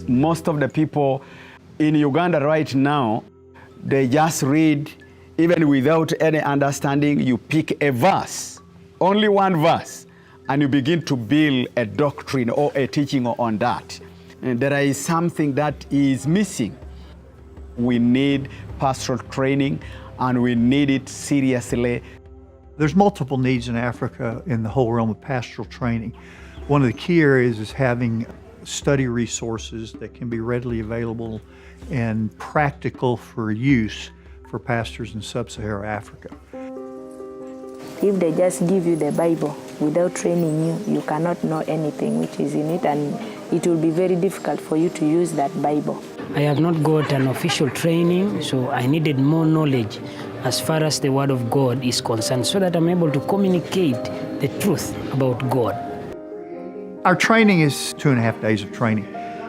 Most of the people in Uganda right now, they just read, even without any understanding. You pick a verse, only one verse, and you begin to build a doctrine or a teaching on that. And there is something that is missing. We need pastoral training, and we need it seriously. There's multiple needs in Africa in the whole realm of pastoral training. One of the key areas is having study resources that can be readily available and practical for use for pastors in sub-Saharan Africa. If they just give you the Bible without training you, you cannot know anything which is in it, and it will be very difficult for you to use that Bible. I have not got an official training, so I needed more knowledge as far as the Word of God is concerned, so that I'm able to communicate the truth about God. Our training is 2.5 days of training.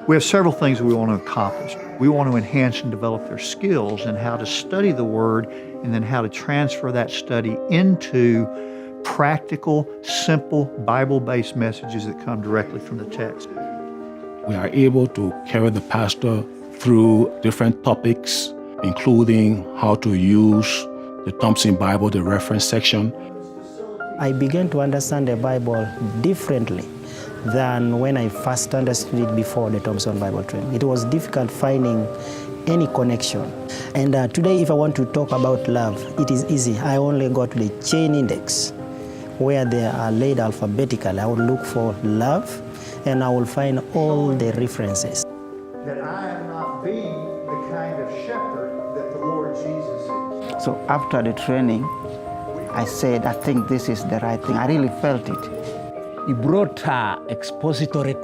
We have several things we want to accomplish. We want to enhance and develop their skills in how to study the Word, and then how to transfer that study into practical, simple, Bible-based messages that come directly from the text. We are able to carry the pastor through different topics, including how to use the Thompson Bible, the reference section. I began to understand the Bible differently than when I first understood it before the Thompson Bible training. It was difficult finding any connection. And today, if I want to talk about love, it is easy. I only go to the chain index where they are laid alphabetically. I will look for love, and I will find all the references. That I am not being the kind of shepherd that the Lord Jesus is. So after the training, I said, I think this is the right thing. I really felt it. He brought expository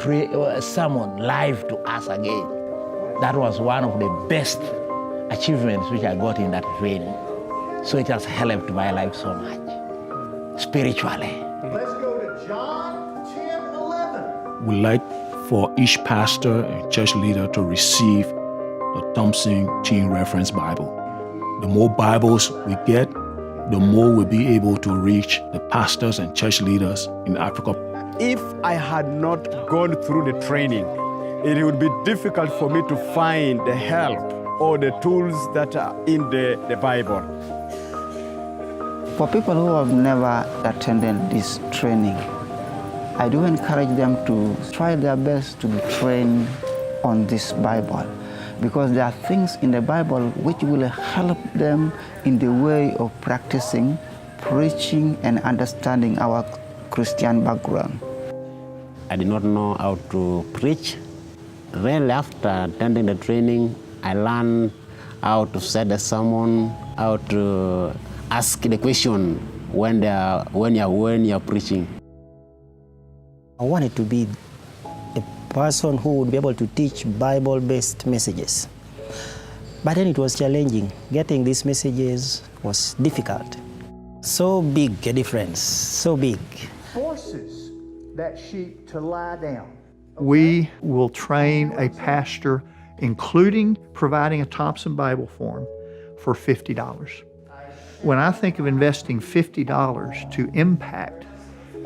sermon live to us again. That was one of the best achievements which I got in that training. So it has helped my life so much, spiritually. Let's go to John 10:11. We like for each pastor and church leader to receive the Thompson Teen Reference Bible. The more Bibles we get, the more we'll be able to reach the pastors and church leaders in Africa. If I had not gone through the training, it would be difficult for me to find the help or the tools that are in the Bible. For people who have never attended this training, I do encourage them to try their best to be trained on this Bible, because there are things in the Bible which will help them in the way of practicing, preaching, and understanding our Christian background. I did not know how to preach. Really, after attending the training, I learned how to set a sermon, how to ask the question when you're preaching. I wanted to be a person who would be able to teach Bible-based messages. But then it was challenging. Getting these messages was difficult. So big a difference, so big. Forces that sheep to lie down. We will train a pastor, including providing a Thompson Bible form, for $50. When I think of investing $50 to impact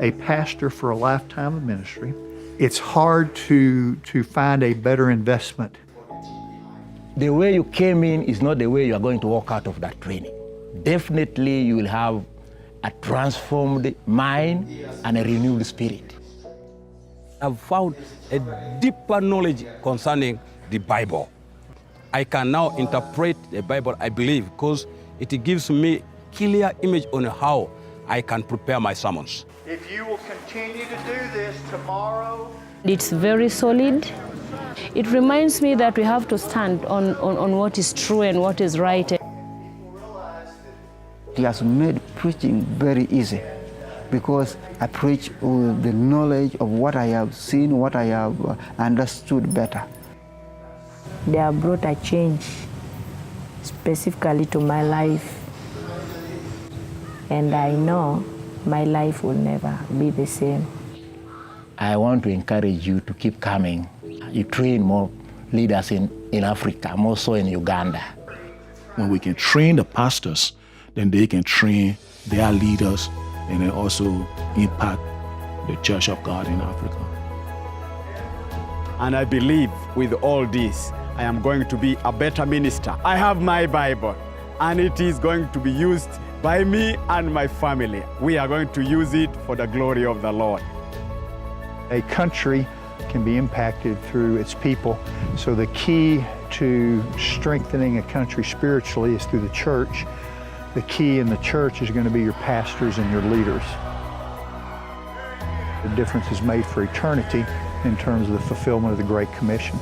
a pastor for a lifetime of ministry, it's hard to find a better investment. The way you came in is not the way you are going to walk out of that training. Definitely you will have a transformed mind and a renewed spirit. I've found a deeper knowledge concerning the Bible. I can now interpret the Bible, I believe, because it gives me clear image on how I can prepare my sermons. If you will continue to do this tomorrow, It's very solid. It reminds me that we have to stand on what is true and what is right. He has made preaching very easy, because I preach with the knowledge of what I have seen, what I have understood better. They have brought a change specifically to my life, and I know my life will never be the same. I want to encourage you to keep coming. You train more leaders in Africa, more so in Uganda. When we can train the pastors, then they can train their leaders and then also impact the Church of God in Africa. And I believe with all this, I am going to be a better minister. I have my Bible, and it is going to be used by me and my family. We are going to use it for the glory of the Lord. A country can be impacted through its people. So the key to strengthening a country spiritually is through the church. The key in the church is going to be your pastors and your leaders. The difference is made for eternity in terms of the fulfillment of the Great Commission.